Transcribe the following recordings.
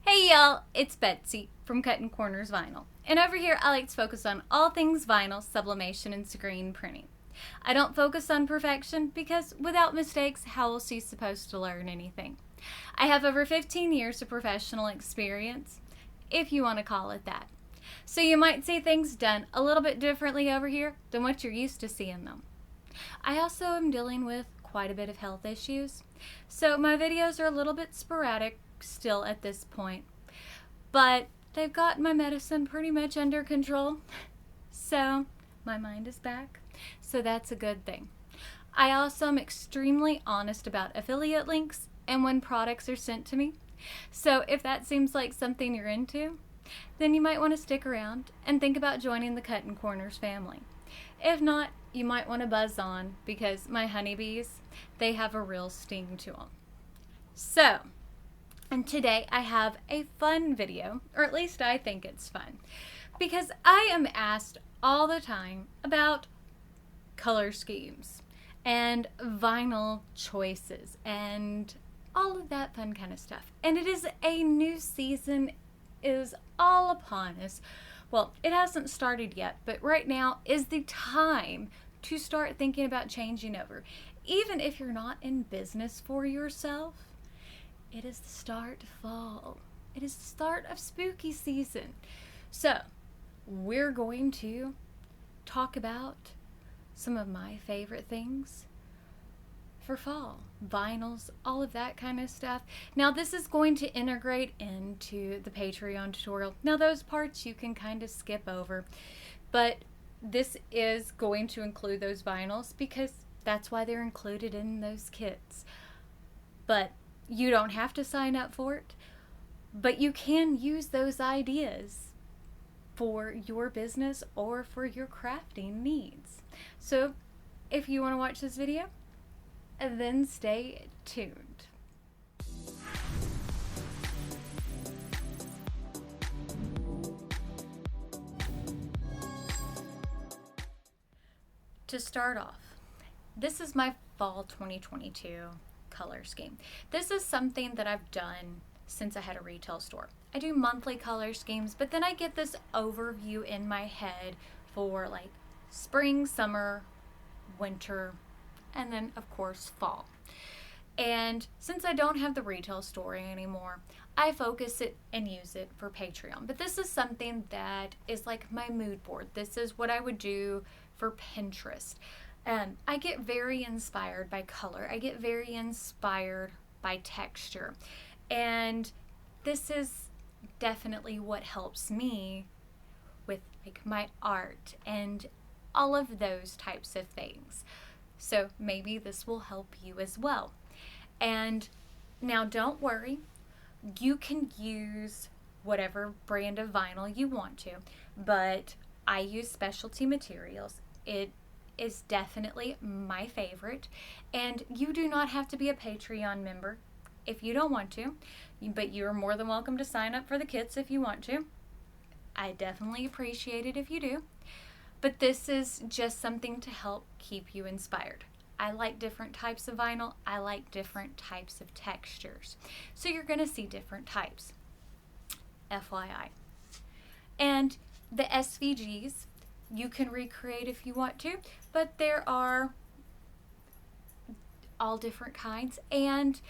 Hey y'all, it's Betsy from Cuttin Corners Vinyl. And over here I like to focus on all things vinyl, sublimation, and screen printing. I don't focus on perfection because without mistakes, how else are you supposed to learn anything? I have over 15 years of professional experience, if you want to call it that. So you might see things done a little bit differently over here than what you're used to seeing them. I also am dealing with quite a bit of health issues, so my videos are a little bit sporadic still at this point, but they've got my medicine pretty much under control, so my mind is back, so that's a good thing. I also am extremely honest about affiliate links and when products are sent to me, so if that seems like something you're into, then you might want to stick around and think about joining the Cuttin Corners family. If not, you might want to buzz on because my honeybees, they have a real sting to them. So, and today I have a fun video, or at least I think it's fun, because I am asked all the time about color schemes and vinyl choices and all of that fun kind of stuff. And it is a new season is all upon us. Well, it hasn't started yet, but right now is the time to start thinking about changing over. Even if you're not in business for yourself, it is the start of fall. It is the start of spooky season. So, we're going to talk about some of my favorite things for fall. Vinyls, all of that kind of stuff. Now, this is going to integrate into the Patreon tutorial. Now, those parts you can kind of skip over, but this is going to include those vinyls because that's why they're included in those kits. But you don't have to sign up for it, but you can use those ideas for your business or for your crafting needs. So if you want to watch this video, then stay tuned. To start off, this is my fall 2022 color scheme. This is something that I've done since I had a retail store. I do monthly color schemes, but then I get this overview in my head for like spring, summer, winter, and then of course fall. And since I don't have the retail store anymore, I focus it and use it for Patreon. But this is something that is like my mood board. This is what I would do for Pinterest. I get very inspired by color. I get very inspired by texture. And this is definitely what helps me with like my art and all of those types of things. So maybe this will help you as well. And now don't worry, you can use whatever brand of vinyl you want to, but I use specialty materials. It is definitely my favorite, and you do not have to be a Patreon member if you don't want to, but you're more than welcome to sign up for the kits if you want to. I definitely appreciate it if you do. But this is just something to help keep you inspired. I like different types of vinyl. I like different types of textures. So you're going to see different types. FYI. And the SVGs, you can recreate if you want to, but there are all different kinds. And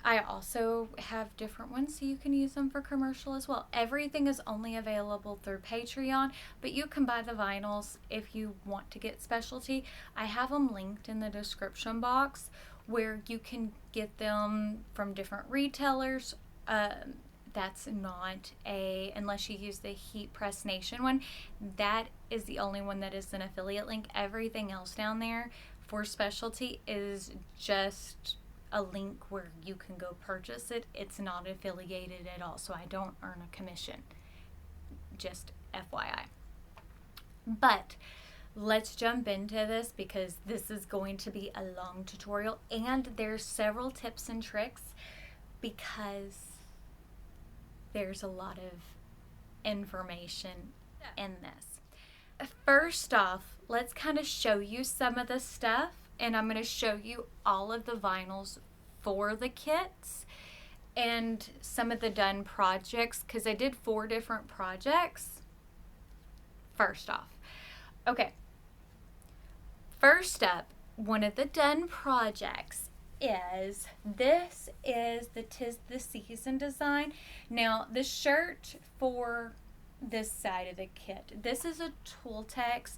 I also have different ones, so you can use them for commercial as well. Everything is only available through Patreon, but you can buy the vinyls if you want to get specialty. I have them linked in the description box where you can get them from different retailers. That's not unless you use the Heat Press Nation one. That is the only one that is an affiliate link. Everything else down there for specialty is just a link where you can go purchase it. It's not affiliated at all, so I don't earn a commission. Just FYI. But let's jump into this because this is going to be a long tutorial and there's several tips and tricks because there's a lot of information in this. First off, let's kind of show you some of the stuff, and I'm going to show you all of the vinyls for the kits and some of the done projects, because I did 4 different projects. First off, okay, first up, one of the done projects is, this is the 'Tis the Season design. Now the shirt for this side of the kit, this is a Tooltex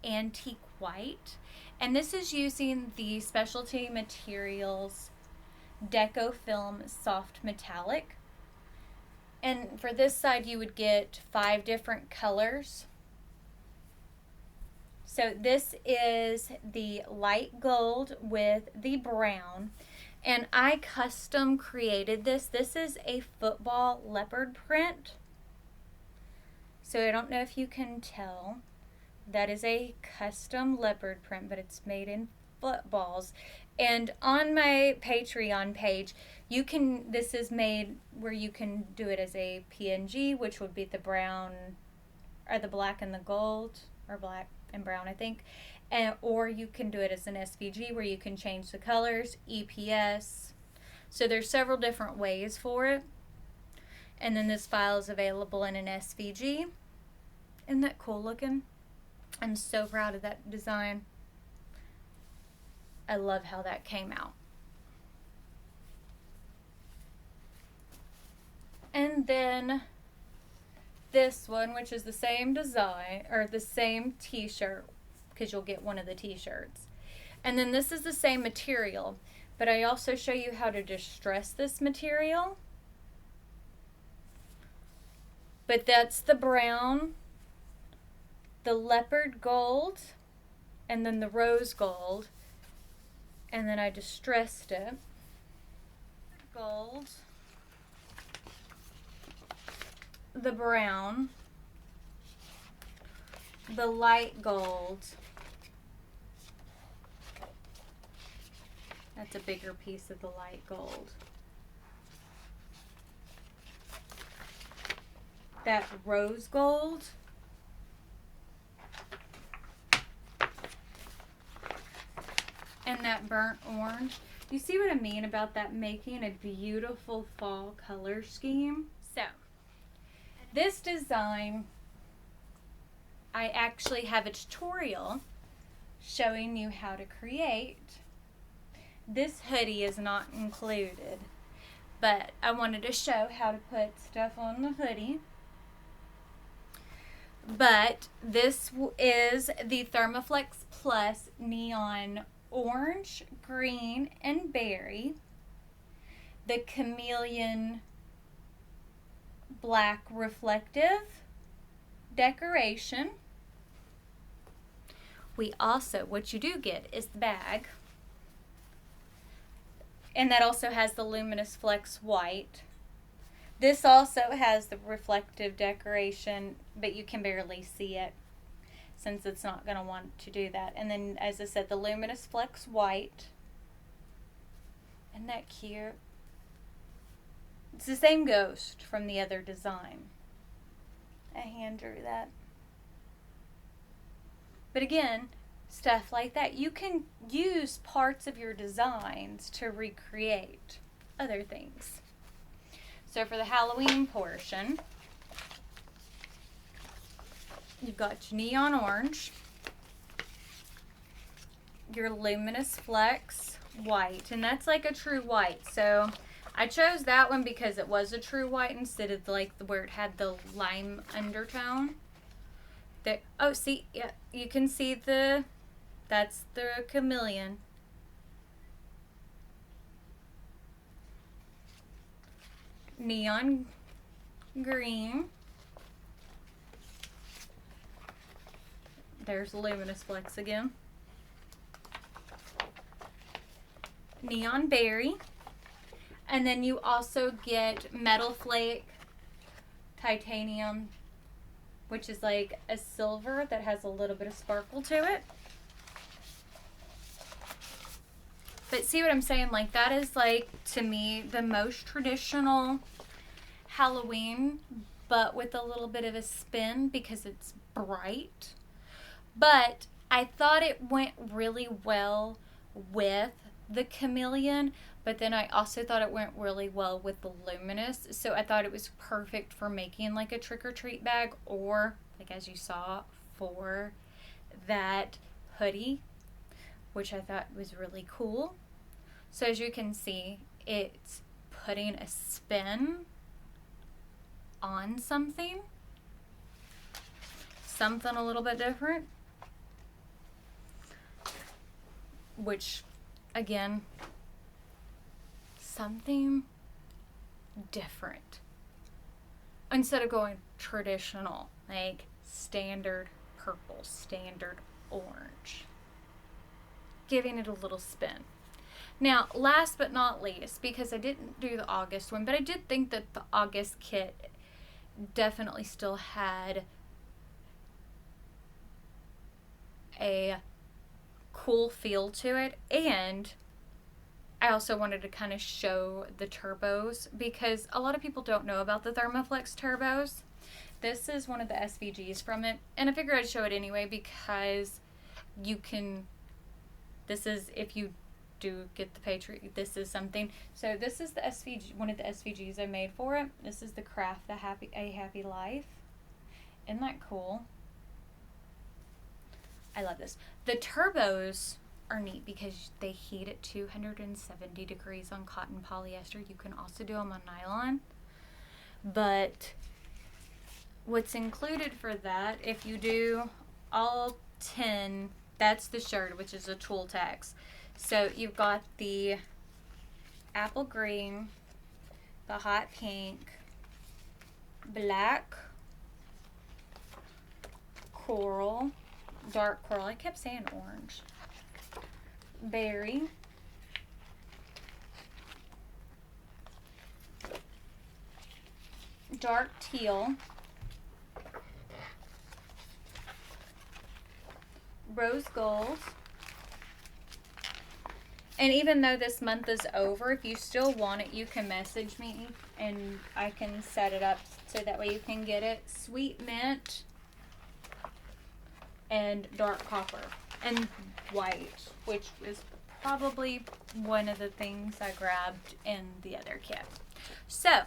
antique white, and this is using the Specialty Materials Deco Film Soft Metallic. And for this side you would get 5 different colors. So this is the light gold with the brown, and I custom created this. This is a football leopard print. So I don't know if you can tell, that is a custom leopard print, but it's made in footballs. And on my Patreon page, you can, this is made where you can do it as a PNG, which would be the brown, or the black and the gold, or black and brown, I think. Or you can do it as an SVG where you can change the colors, EPS. So there's several different ways for it. And then this file is available in an SVG. Isn't that cool looking? I'm so proud of that design. I love how that came out. And then this one, which is the same design, or the same t-shirt, because you'll get one of the t-shirts. And then this is the same material, but I also show you how to distress this material. But that's the brown, the leopard gold, and then the rose gold. And then I distressed it. Gold, the brown, the light gold. That's a bigger piece of the light gold. That rose gold. And that burnt orange. You see what I mean about that making a beautiful fall color scheme? So, this design, I actually have a tutorial showing you how to create. This hoodie is not included, but I wanted to show how to put stuff on the hoodie. But this is the Thermoflex Plus Neon Orange, Green, and Berry. The Chameleon Black Reflective decoration. We also, what you do get is the bag. And that also has the Luminous Flex White. This also has the reflective decoration, but you can barely see it since it's not going to want to do that. And then, as I said, the Luminous Flex White. Isn't that cute? It's the same ghost from the other design. I hand drew that. But again, stuff like that. You can use parts of your designs to recreate other things. So for the Halloween portion, you've got your neon orange, your Luminous Flex white, and that's like a true white. So I chose that one because it was a true white instead of like where it had the lime undertone. Oh, see, yeah, you can see that's the chameleon. Neon green. There's Luminous Flex again. Neon berry. And then you also get Metal Flake Titanium, which is like a silver that has a little bit of sparkle to it. But see what I'm saying? Like, that is, like, to me, the most traditional Halloween, but with a little bit of a spin because it's bright. But I thought it went really well with the chameleon, but then I also thought it went really well with the luminous, so I thought it was perfect for making like a trick-or-treat bag, or like as you saw, for that hoodie, which I thought was really cool. So as you can see, it's putting a spin on something a little bit different, which again, something different instead of going traditional, like standard purple, standard orange, giving it a little spin. Now, last but not least, because I didn't do the August one, but I did think that the August kit definitely still had a cool feel to it, and I also wanted to kind of show the turbos because a lot of people don't know about the Thermoflex turbos. This is one of the SVGs from it, and I figured I'd show it anyway because you can, this is, if you do get the Patreon, this is something. So this is the SVG, one of the SVGs I made for it. This is the Craft a Happy Life. Isn't that cool? I love this. The turbos are neat because they heat at 270 degrees on cotton polyester. You can also do them on nylon. But what's included for that, if you do all 10, that's the shirt, which is a tool tax. So you've got the apple green, the hot pink, black, coral, dark coral, I kept saying orange, berry, dark teal, rose gold. And even though this month is over, if you still want it, you can message me and I can set it up so that way you can get it. Sweet mint and dark copper and white, which is probably one of the things I grabbed in the other kit. So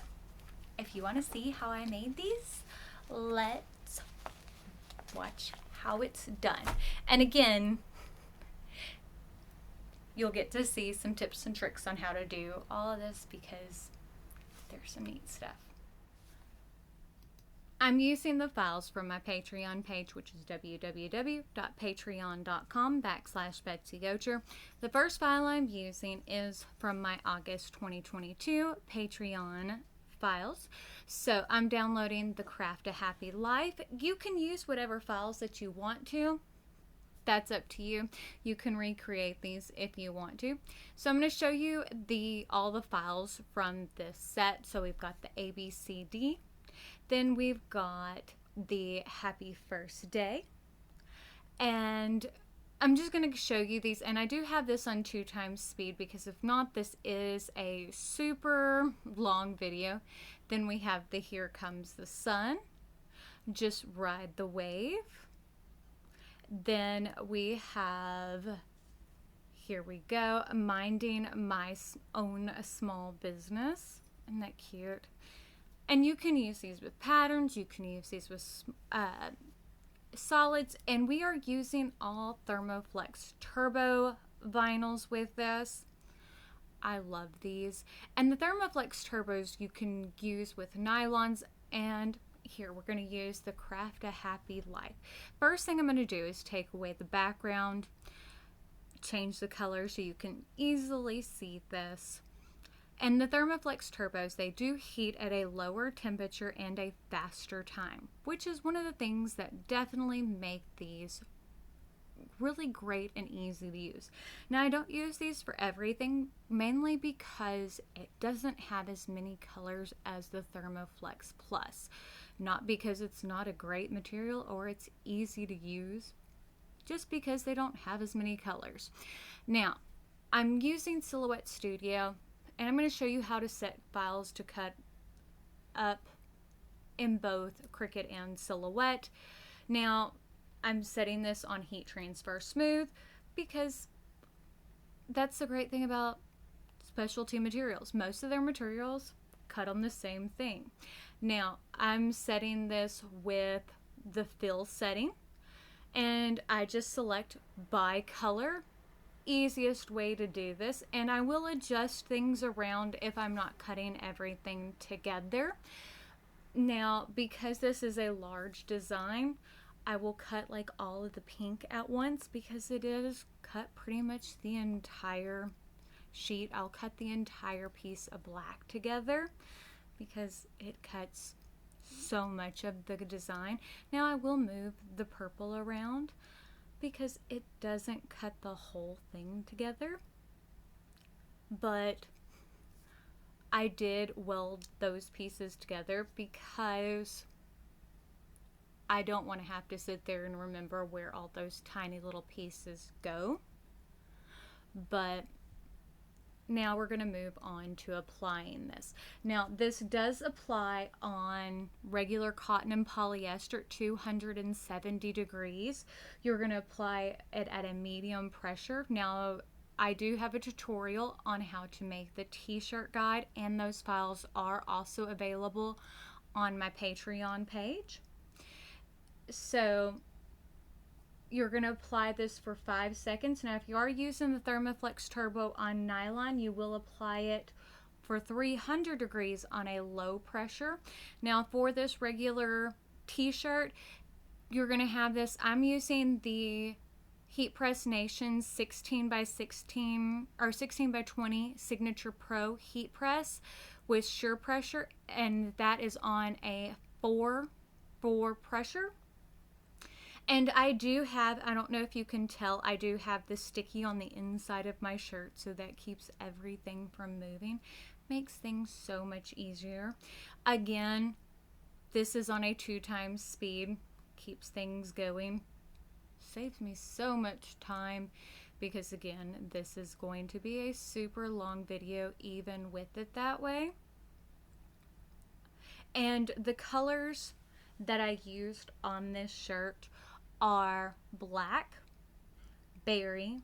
if you want to see how I made these, let's watch how it's done. And again, you'll get to see some tips and tricks on how to do all of this because there's some neat stuff. I'm using the files from my Patreon page, which is www.patreon.com/BetsyGocher. The first file I'm using is from my August 2022 Patreon files. So I'm downloading the Craft a Happy Life. You can use whatever files that you want to. That's up to you. You can recreate these if you want to. So I'm going to show you all the files from this set. So we've got the A, B, C, D. Then we've got the Happy First Day. And I'm just going to show you these. And I do have this on 2x speed because if not, this is a super long video. Then we have the Here Comes the Sun. Just Ride the Wave. Then we have, here we go, Minding My Own Small Business. Isn't that cute? And you can use these with patterns, you can use these with solids, and we are using all Thermoflex Turbo vinyls with this. I love these. And the Thermoflex Turbos you can use with nylons, and here we're going to use the Craft a Happy Life. First thing I'm going to do is take away the background, change the color so you can easily see this. And the Thermoflex Turbos, they do heat at a lower temperature and a faster time, which is one of the things that definitely make these really great and easy to use. Now, I don't use these for everything, mainly because it doesn't have as many colors as the Thermoflex Plus. Not because it's not a great material or it's easy to use, just because they don't have as many colors. Now, I'm using Silhouette Studio, and I'm going to show you how to set files to cut up in both Cricut and Silhouette. Now, I'm setting this on Heat Transfer Smooth because that's the great thing about specialty materials. Most of their materials cut on the same thing. Now, I'm setting this with the fill setting, and I just select by color. Easiest way to do this, and I will adjust things around if I'm not cutting everything together. Now, because this is a large design, I will cut like all of the pink at once because it is cut pretty much the entire sheet. I'll cut the entire piece of black together because it cuts so much of the design. Now I will move the purple around because it doesn't cut the whole thing together, but I did weld those pieces together because I don't want to have to sit there and remember where all those tiny little pieces go. But now we're going to move on to applying this. Now, this does apply on regular cotton and polyester at 270 degrees. You're going to apply it at a medium pressure. Now, I do have a tutorial on how to make the t-shirt guide, and those files are also available on my Patreon page. So you're going to apply this for 5 seconds. Now, if you are using the Thermoflex Turbo on nylon, you will apply it for 300 degrees on a low pressure. Now, for this regular t-shirt, you're going to have this. I'm using the Heat Press Nations 16 by 16 or 16 by 20 Signature Pro heat press with shear pressure, and that is on a 4 pressure. And I do have, I don't know if you can tell, I do have the sticky on the inside of my shirt, so that keeps everything from moving. Makes things so much easier. Again, this is on a 2x speed, keeps things going. Saves me so much time because, again, this is going to be a super long video even with it that way. And the colors that I used on this shirt are black, berry,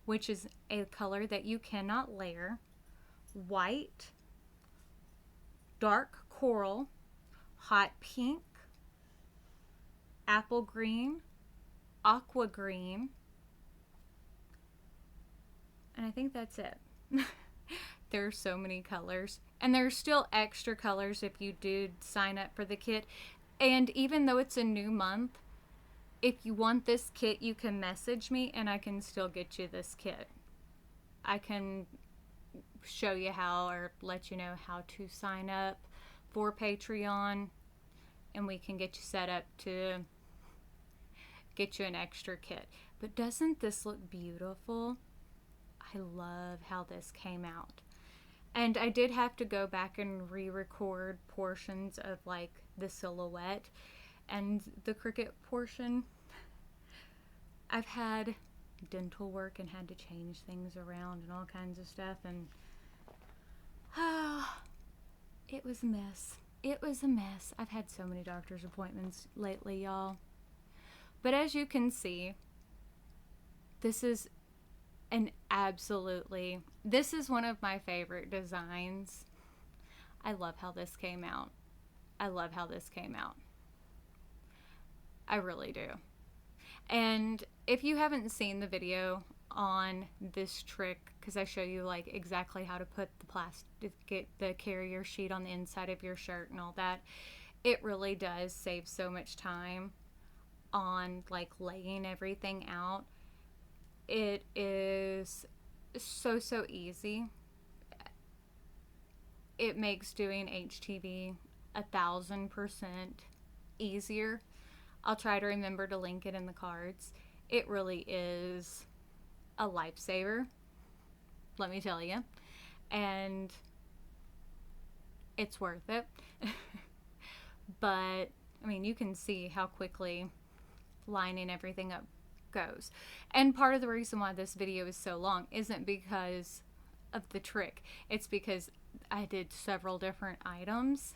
which is a color that you cannot layer, white, dark coral, hot pink, apple green, aqua green, and I think that's it. There are so many colors, and there's still extra colors if you did sign up for the kit. And even though it's a new month, if you want this kit, you can message me and I can still get you this kit. I can show you how, or let you know how to sign up for Patreon, and we can get you set up to get you an extra kit. But doesn't this look beautiful? I love how this came out. And I did have to go back and re-record portions of like the silhouette and the Cricut portion. I've had dental work and had to change things around and all kinds of stuff, and it was a mess. It was a mess. I've had so many doctor's appointments lately, y'all. But as you can see, this is this is one of my favorite designs. I love how this came out. I love how this came out. I really do. And if you haven't seen the video on this trick, because I show you like exactly how to put the plastic, get the carrier sheet on the inside of your shirt and all that, it really does save so much time on like laying everything out. It is so easy. It makes doing HTV 1000% easier. I'll try to remember to link it in the cards. It really is a lifesaver, let me tell you. And it's worth it. But, I mean, you can see how quickly lining everything up goes. And part of the reason why this video is so long isn't because of the trick. It's because I did several different items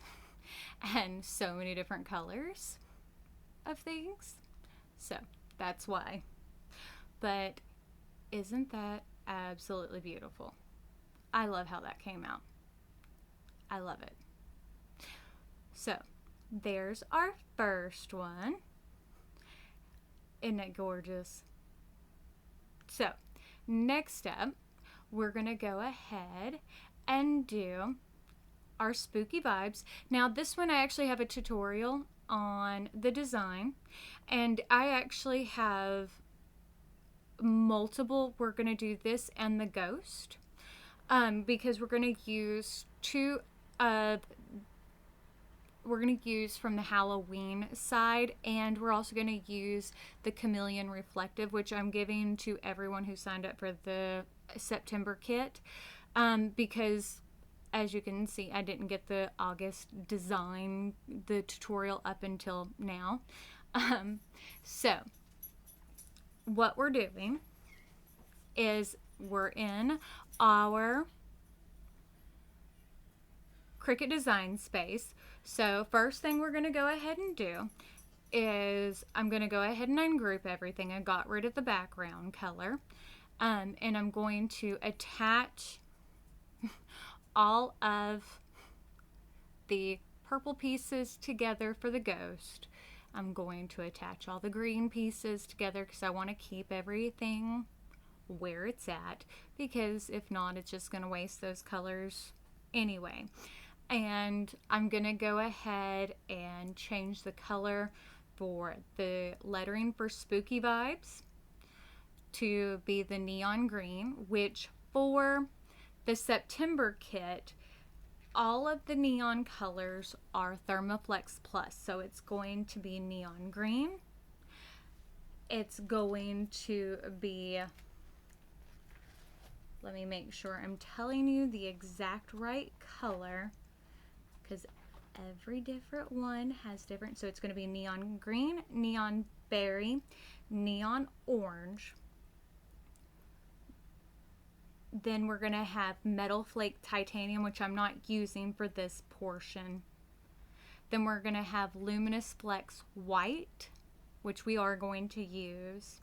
and so many different colors of things. So that's why. But isn't that absolutely beautiful? I love how that came out. I love it. So there's our first one. Isn't it gorgeous? So next up, we're going to go ahead and do our spooky vibes. Now this one I actually have a tutorial on the design, and I actually have multiple. We're going to do this and the ghost, because we're going to use two we're going to use from the Halloween side, and we're also going to use the Chameleon Reflective, which I'm giving to everyone who signed up for the September kit, because as you can see, I didn't get the August design, the tutorial up until now. So what we're doing is we're in our Cricut design space. So first thing we're going to go ahead and do is I'm going to go ahead and ungroup everything. I got rid of the background color, and I'm going to attach all of the purple pieces together for the ghost. I'm going to attach all the green pieces together because I want to keep everything where it's at, because if not, it's just going to waste those colors anyway. And I'm going to go ahead and change the color for the lettering for Spooky Vibes to be the neon green, which for the September kit, all of the neon colors are Thermoflex Plus. So it's going to be neon green. It's going to be, let me make sure I'm telling you the exact right color, because every different one has different. So it's going to be neon green, neon berry, neon orange. Then we're going to have metal flake titanium, which I'm not using for this portion. Then we're going to have luminous flex white, which we are going to use.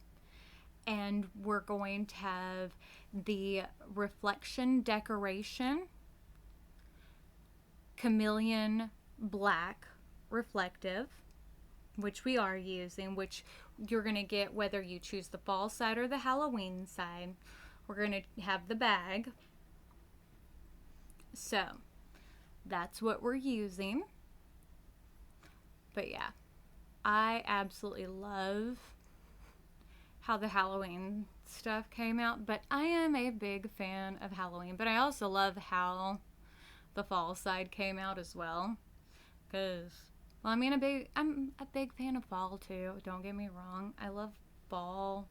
And we're going to have the reflection decoration chameleon black reflective, which we are using, which you're going to get whether you choose the fall side or the Halloween side. We're going to have the bag. So that's what we're using. But yeah, I absolutely love how the Halloween stuff came out, but I am a big fan of Halloween, but I also love how the fall side came out as well, because, well, I'm a big fan of fall too, don't get me wrong. I love fall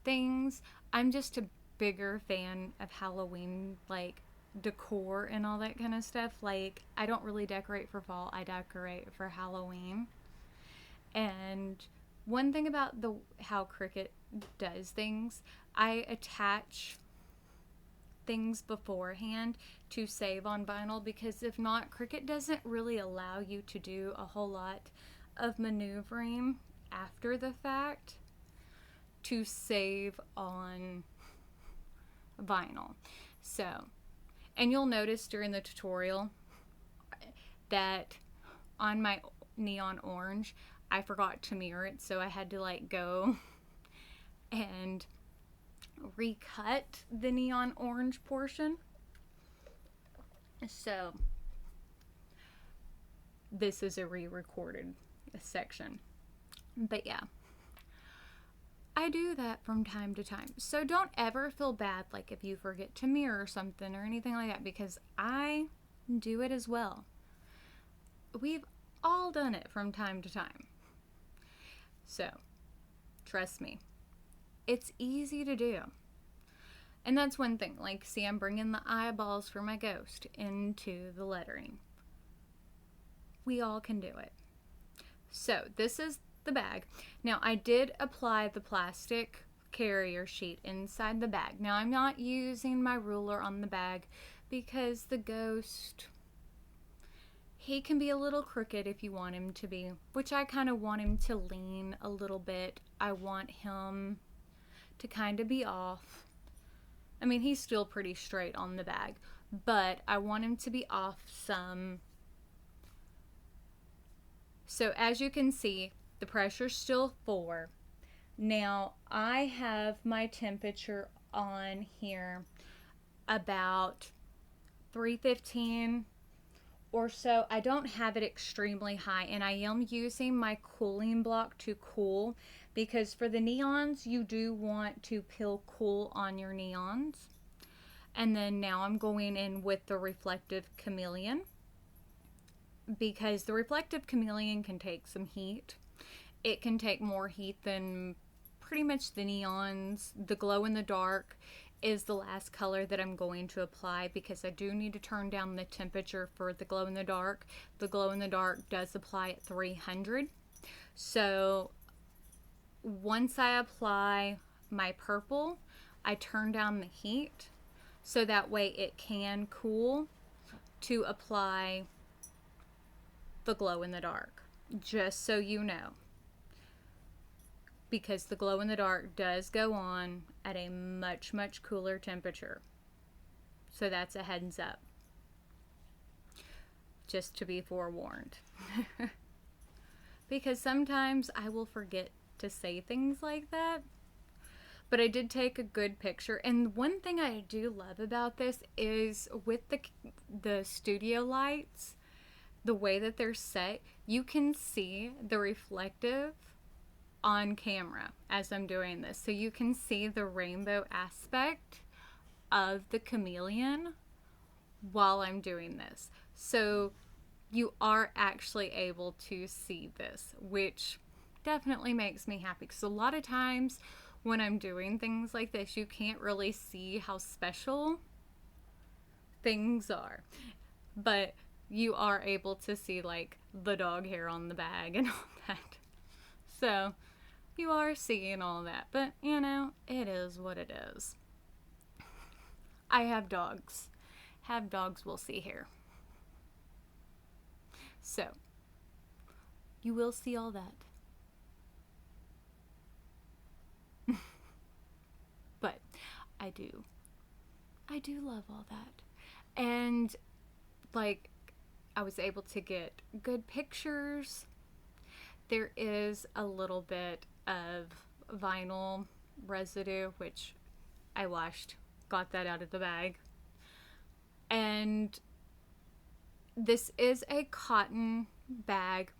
things. I'm just a bigger fan of Halloween, like decor and all that kind of stuff. Like, I don't really decorate for fall, I decorate for Halloween. And one thing about how Cricut does things, I attach things beforehand to save on vinyl, because if not, Cricut doesn't really allow you to do a whole lot of maneuvering after the fact to save on vinyl. So, and you'll notice during the tutorial that on my neon orange, I forgot to mirror it, so I had to like go and recut the neon orange portion. So this is a re-recorded section. But yeah, I do that from time to time. So don't ever feel bad like if you forget to mirror something or anything like that, because I do it as well. We've all done it from time to time. So trust me, it's easy to do. And that's one thing. Like, see, I'm bringing the eyeballs for my ghost into the lettering. We all can do it. So this is the bag. Now, I did apply the plastic carrier sheet inside the bag. Now, I'm not using my ruler on the bag because the ghost, he can be a little crooked if you want him to be, which I kind of want him to lean a little bit. I want him to kind of be off. I mean, he's still pretty straight on the bag, but I want him to be off some. So as you can see, the pressure's still 4. Now I have my temperature on here about 315 or so. I don't have it extremely high, and I am using my cooling block to cool, because for the neons you do want to peel cool on your neons. And then now I'm going in with the reflective chameleon, because the reflective chameleon can take some heat. It can take more heat than pretty much the neons. The glow in the dark is the last color that I'm going to apply, because I do need to turn down the temperature for the glow in the dark. The glow in the dark does apply at 300. So once I apply my purple, I turn down the heat so that way it can cool to apply the glow in the dark, just so you know, because the glow in the dark does go on at a much cooler temperature. So that's a heads up, just to be forewarned. Because sometimes I will forget to say things like that. But I did take a good picture. And one thing I do love about this is with the studio lights, the way that they're set, you can see the reflective on camera as I'm doing this. So you can see the rainbow aspect of the chameleon while I'm doing this. So you are actually able to see this, which definitely makes me happy, because a lot of times when I'm doing things like this, you can't really see how special things are, but you are able to see like the dog hair on the bag and all that. So you are seeing all that, but you know, it is what it is. I have dogs. Have dogs will see hair. So you will see all that. But I do love all that. And like, I was able to get good pictures. There is a little bit of vinyl residue, which I washed, got that out of the bag. And this is a cotton bag.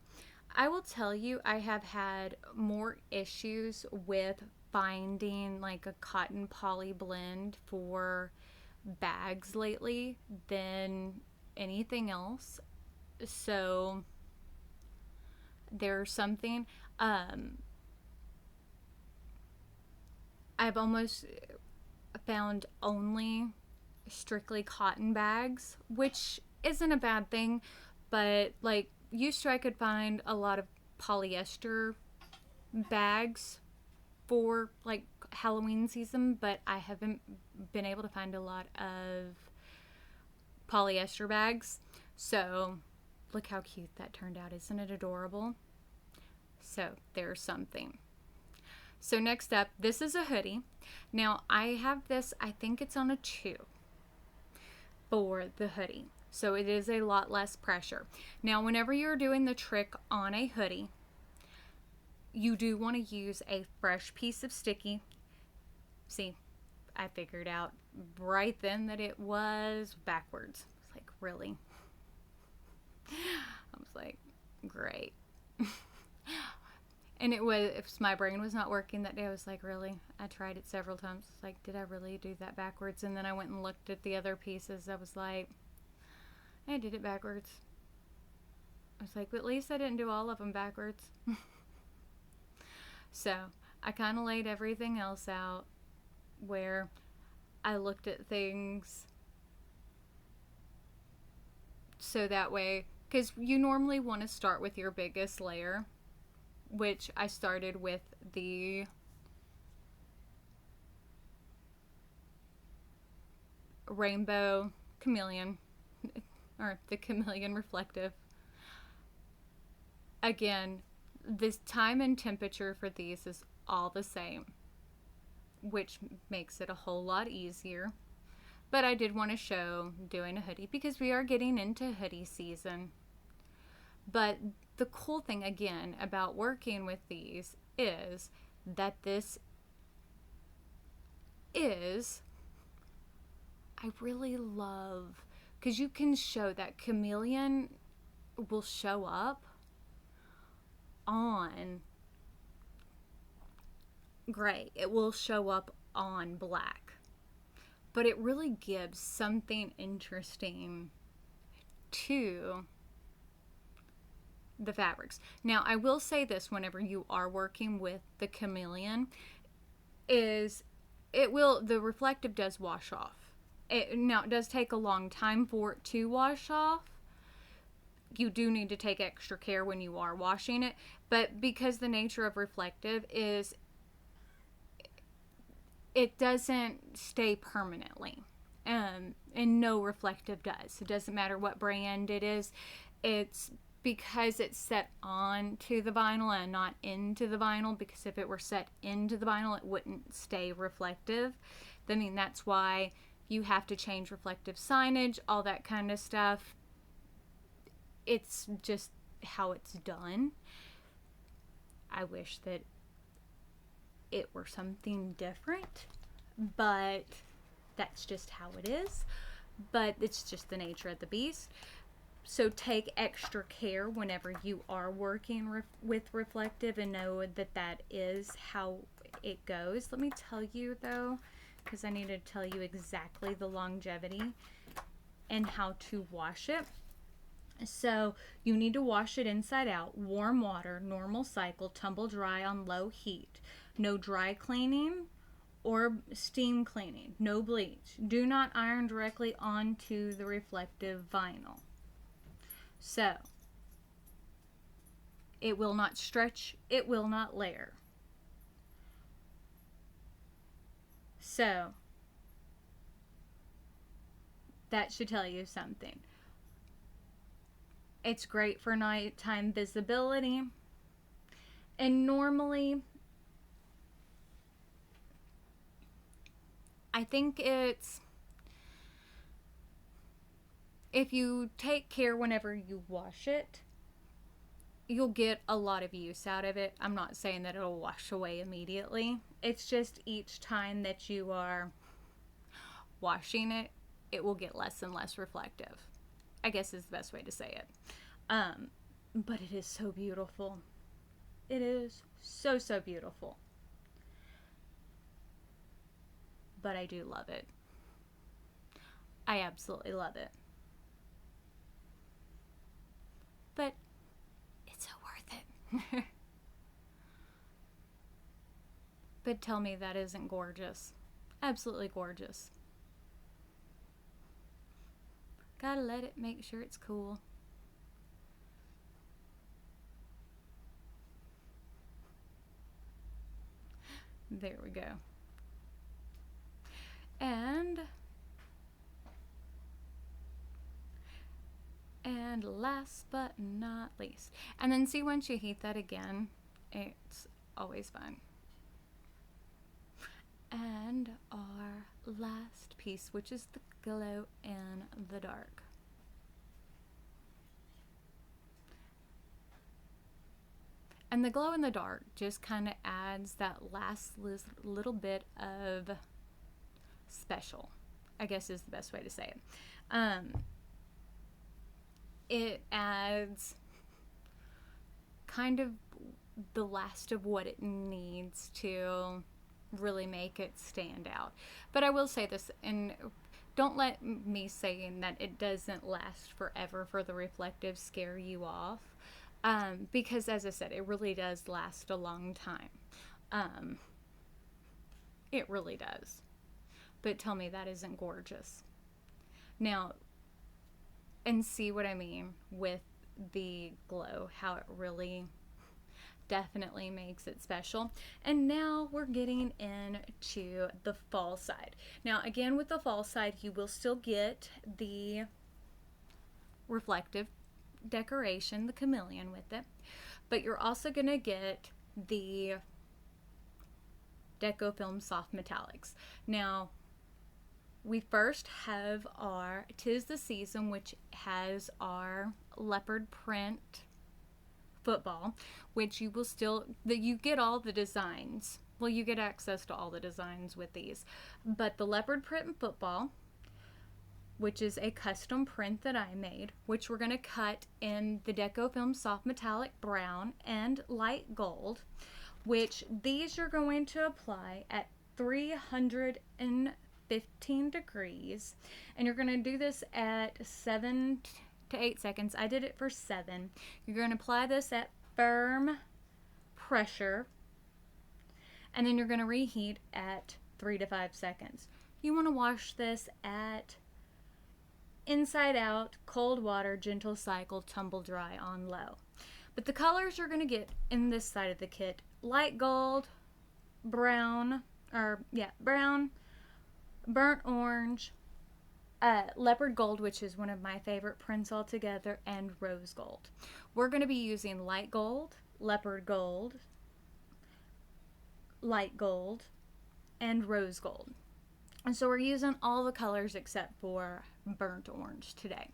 I will tell you, I have had more issues with finding like a cotton poly blend for bags lately than anything else. So there's something, I've almost found only strictly cotton bags, which isn't a bad thing, but like used to I could find a lot of polyester bags for like Halloween season, but I haven't been able to find a lot of polyester bags. So look how cute that turned out. Isn't it adorable? So there's something. So next up, this is a hoodie. Now I have this, I think it's on a 2 for the hoodie. So it is a lot less pressure. Now whenever you're doing the trick on a hoodie, you do want to use a fresh piece of sticky. See, I figured out right then that it was backwards. It's like, really? I was like, great. And it was, if my brain was not working that day, I was like, really? I tried it several times. It's like, did I really do that backwards? And then I went and looked at the other pieces. I was like, I did it backwards. I was like, but at least I didn't do all of them backwards. So I kind of laid everything else out where I looked at things so that way, because you normally want to start with your biggest layer, which I started with the rainbow chameleon, or the chameleon reflective. Again, this time and temperature for these is all the same. which makes it a whole lot easier. But I did want to show doing a hoodie because we are getting into hoodie season. But the cool thing again about working with these is that this is, I really love, because you can show that chameleon will show up on gray. It will show up on black. But it really gives something interesting to the fabrics. Now, I will say this whenever you are working with the chameleon is the reflective does wash off. Now, it does take a long time for it to wash off. You do need to take extra care when you are washing it, but because the nature of reflective is it doesn't stay permanently, and no reflective does. It doesn't matter what brand it is. It's because it's set onto the vinyl and not into the vinyl, because if it were set into the vinyl it wouldn't stay reflective. I mean, that's why you have to change reflective signage, all that kind of stuff. It's just how it's done. I wish that it were something different, but that's just how it is. But it's just the nature of the beast. So take extra care whenever you are working with reflective, and know that that is how it goes. Let me tell you though, because I need to tell you exactly the longevity and how to wash it. So you need to wash it inside out, warm water, normal cycle, tumble dry on low heat. No dry cleaning or steam cleaning. No bleach. Do not iron directly onto the reflective vinyl. So it will not stretch, it will not layer. So that should tell you something. It's great for nighttime visibility. And normally, I think it's, if you take care whenever you wash it, you'll get a lot of use out of it. I'm not saying that it'll wash away immediately. It's just each time that you are washing it, it will get less and less reflective, I guess is the best way to say it. But it is so beautiful. It is so, so beautiful. But I do love it. I absolutely love it. But it's so worth it. But tell me that isn't gorgeous. Absolutely gorgeous. Gotta let it make sure it's cool. There we go. And last but not least, and then see, once you heat that again, it's always fun. And our last piece, which is the glow in the dark. And the glow in the dark just kind of adds that last little bit of special, I guess is the best way to say it. It adds kind of the last of what it needs to really make it stand out. But I will say this, and don't let me saying that it doesn't last forever for the reflective scare you off. Because as I said, it really does last a long time. It really does. But tell me that isn't gorgeous. Now, and see what I mean with the glow, how it really definitely makes it special. And now we're getting into the fall side. Now again, with the fall side, you will still get the reflective decoration, the chameleon with it, but you're also going to get the Deco Film Soft Metallics. Now, we first have our 'Tis the Season, which has our leopard print football, which you will still, you get all the designs. Well, you get access to all the designs with these. But the leopard print football, which is a custom print that I made, which we're going to cut in the Deco Film Soft Metallic Brown and Light Gold, which these you're going to apply at 315 degrees. And you're going to do this at 7 to 8 seconds. I did it for 7. You're going to apply this at firm pressure, and then you're going to reheat at 3 to 5 seconds. You want to wash this at inside out, cold water, gentle cycle, tumble dry on low. But the colors you're going to get in this side of the kit: light gold, brown, brown, burnt orange, leopard gold, which is one of my favorite prints altogether, and rose gold. We're going to be using light gold, leopard gold, light gold, and rose gold. And so we're using all the colors except for burnt orange today.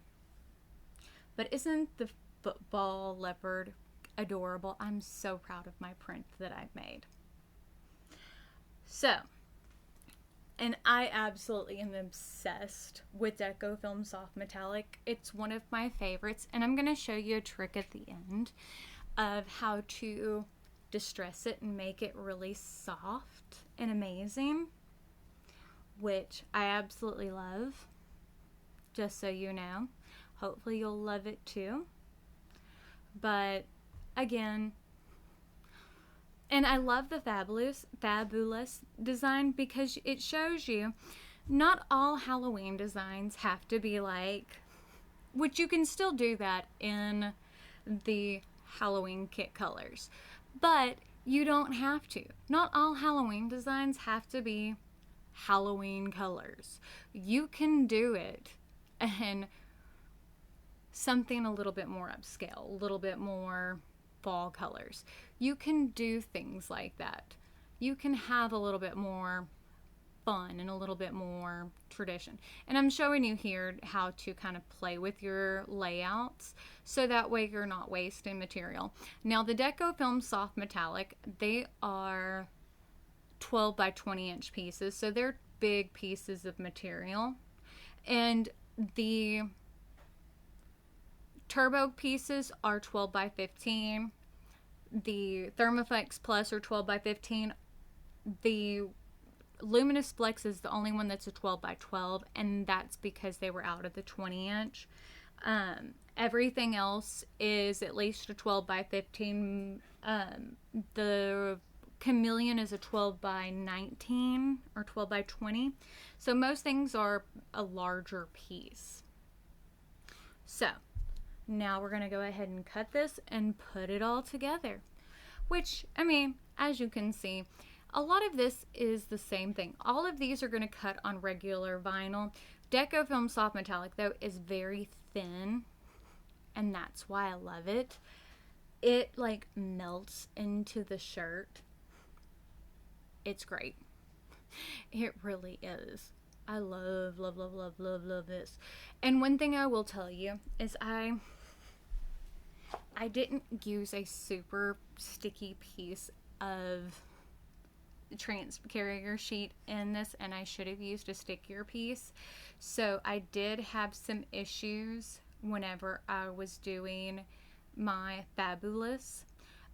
But isn't the football leopard adorable? I'm so proud of my print that I've made. So, and I absolutely am obsessed with Deco Film Soft Metallic. It's one of my favorites, and I'm going to show you a trick at the end of how to distress it and make it really soft and amazing, which I absolutely love, just so you know. Hopefully you'll love it too. But again, and I love the fabulous design, because it shows you not all Halloween designs have to be like, which you can still do that in the Halloween kit colors, but you don't have to. Not all Halloween designs have to be Halloween colors. You can do it in something a little bit more upscale, a little bit more fall colors. You can do things like that. You can have a little bit more fun and a little bit more tradition. And I'm showing you here how to kind of play with your layouts so that way you're not wasting material. Now, the Deco Film Soft Metallic, they are 12 by 20 inch pieces, so they're big pieces of material. And the turbo pieces are 12 by 15. The Thermaflex Plus are 12 by 15. The Luminous Flex is the only one that's a 12 by 12, and that's because they were out of the 20 inch. Everything else is at least a 12 by 15. The Chameleon is a 12 by 19 or 12 by 20. So most things are a larger piece. So now we're going to go ahead and cut this and put it all together. Which, I mean, as you can see, a lot of this is the same thing. All of these are going to cut on regular vinyl. Deco Film Soft Metallic, though, is very thin, and that's why I love it. It, like, melts into the shirt. It's great. It really is. I love, love, love, love, love, love this. And one thing I will tell you is I didn't use a super sticky piece of carrier sheet in this, and I should have used a stickier piece. So I did have some issues whenever I was doing my Fabulous.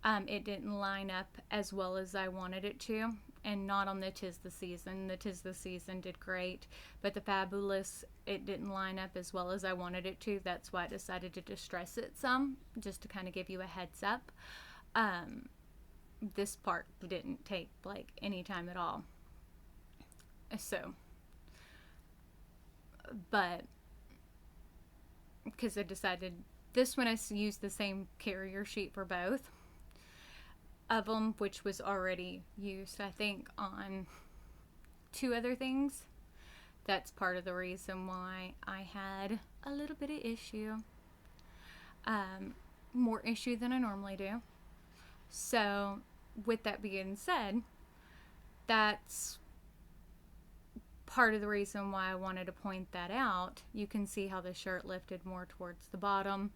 It didn't line up as well as I wanted it to, and not on the 'Tis the Season. The 'Tis the Season did great, but the Fabulous, it didn't line up as well as I wanted it to. That's why I decided to distress it some, just to kind of give you a heads up. This part didn't take like any time at all. So, but because I decided this one, I used the same carrier sheet for both of them, which was already used, I think, on 2 other things. That's part of the reason why I had a little bit of issue. More issue than I normally do. So, with that being said, that's part of the reason why I wanted to point that out. You can see how the shirt lifted more towards the bottom.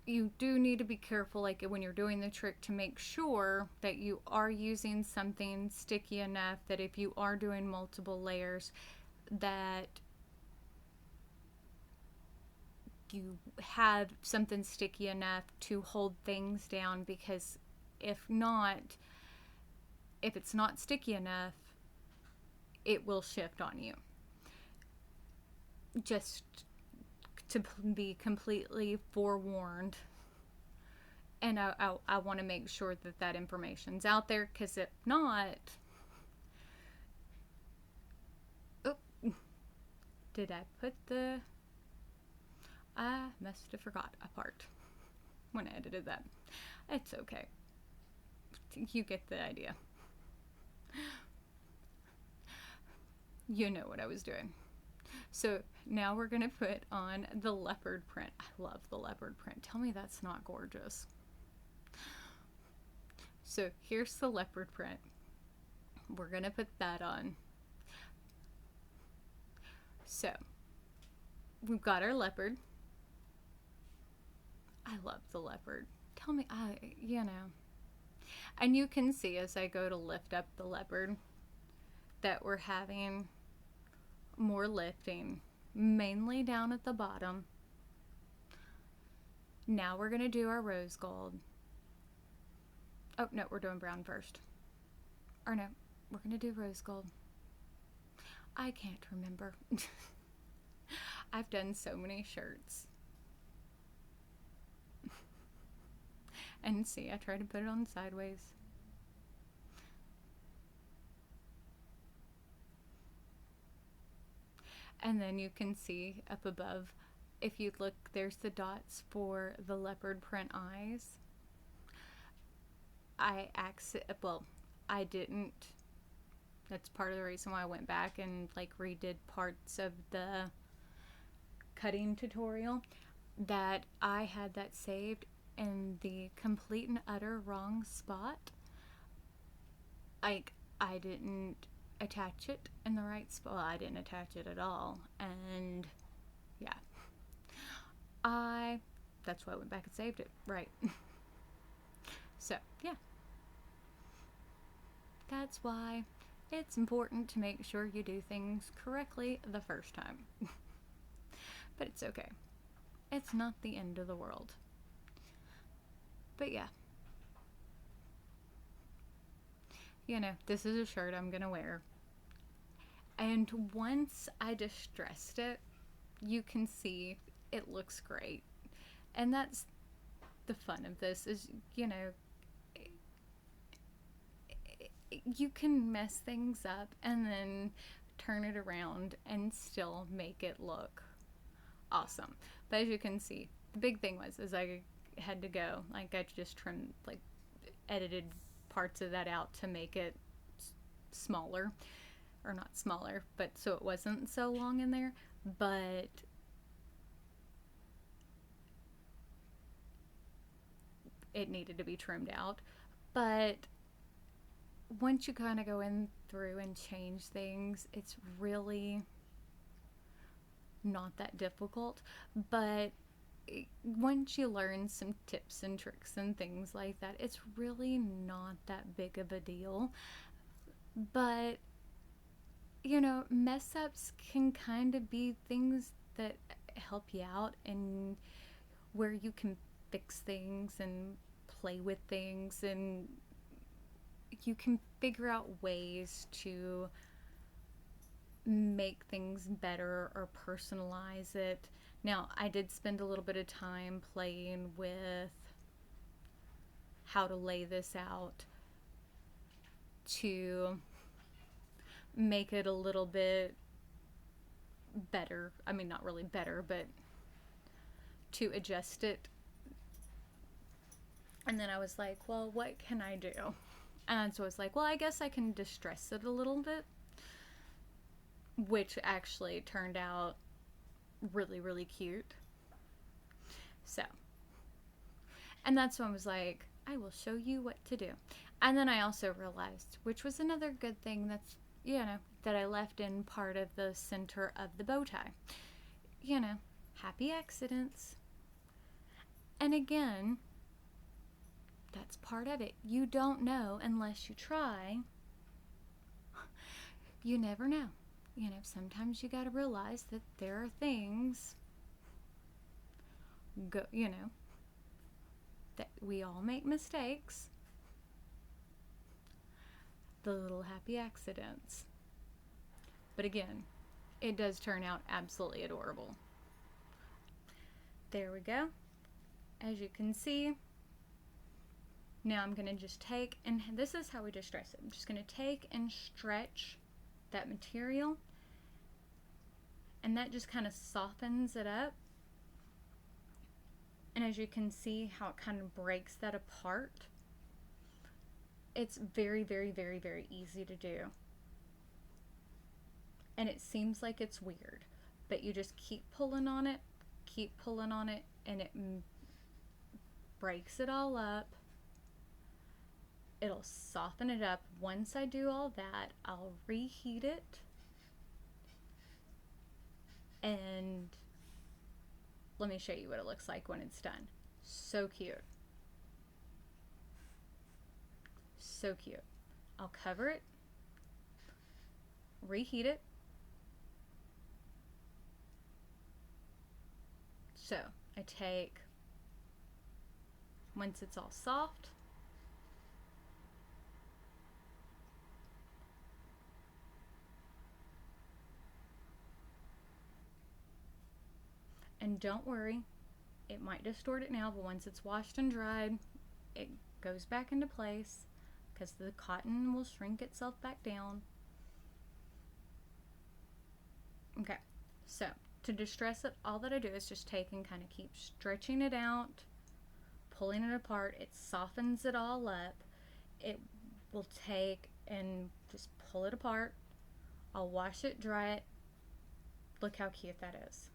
You do need to be careful, like when you're doing the trick, to make sure that you are using something sticky enough that if you are doing multiple layers, that you have something sticky enough to hold things down, because if not, if it's not sticky enough, it will shift on you. Just to be completely forewarned. And I want to make sure that that information's out there, because if not... Oh, did I put the... I must have forgot a part when I edited that. It's okay. You get the idea. You know what I was doing. So now we're going to put on the leopard print. I love the leopard print. Tell me that's not gorgeous. So here's the leopard print. We're going to put that on. So we've got our leopard. I love the leopard. Tell me, you know. And you can see as I go to lift up the leopard that we're having more lifting, mainly down at the bottom. Now we're going to do our rose gold. Oh, no, we're doing brown first. Or no, we're going to do rose gold. I can't remember. I've done so many shirts. And see, I tried to put it on sideways. And then you can see up above, if you look, there's the dots for the leopard print eyes. I didn't. That's part of the reason why I went back and like redid parts of the cutting tutorial, that I had that saved in the complete and utter wrong spot. Like, I didn't attach it in the right spot. Well, I didn't attach it at all. And yeah, that's why I went back and saved it. Right. So yeah, that's why it's important to make sure you do things correctly the first time. But it's okay. It's not the end of the world. But yeah, you know, this is a shirt I'm gonna wear. And once I distressed it, you can see it looks great. And that's the fun of this, is, you know, you can mess things up and then turn it around and still make it look awesome. But as you can see, the big thing was, is I had to go, like, I just trimmed, like, edited parts of that out to make it smaller, or not smaller, but so it wasn't so long in there. But it needed to be trimmed out. But once you kind of go in through and change things, it's really not that difficult. But once you learn some tips and tricks and things like that, it's really not that big of a deal. But, you know, mess ups can kind of be things that help you out, and where you can fix things and play with things, and you can figure out ways to make things better or personalize it. Now, I did spend a little bit of time playing with how to lay this out to make it a little bit better. I mean, not really better, but to adjust it. And then I was like, well, what can I do? And so I was like, well, I guess I can distress it a little bit, which actually turned out really, really cute. So, and that's when I was like, I will show you what to do. And then I also realized, which was another good thing that's, that I left in part of the center of the bow tie. Happy accidents. And again, that's part of it. You don't know unless you try. You never know. Sometimes you got to realize that there are things, that we all make mistakes. The little happy accidents. But again, it does turn out absolutely adorable. There we go. As you can see, now I'm going to just take, and this is how we distress it. I'm just going to take and stretch that material, and that just kind of softens it up. And as you can see how it kind of breaks that apart. It's very, very, very, very easy to do. And it seems like it's weird, but you just keep pulling on it, and it breaks it all up. It'll soften it up. Once I do all that, I'll reheat it. And let me show you what it looks like when it's done. So cute. So cute. I'll cover it, reheat it. So I take, once it's all soft, and don't worry, it might distort it now, but once it's washed and dried, it goes back into place because the cotton will shrink itself back down. Okay, so to distress it, all that I do is just take and kind of keep stretching it out, pulling it apart. It softens it all up. It will take and just pull it apart. I'll wash it, dry it. Look how cute that is.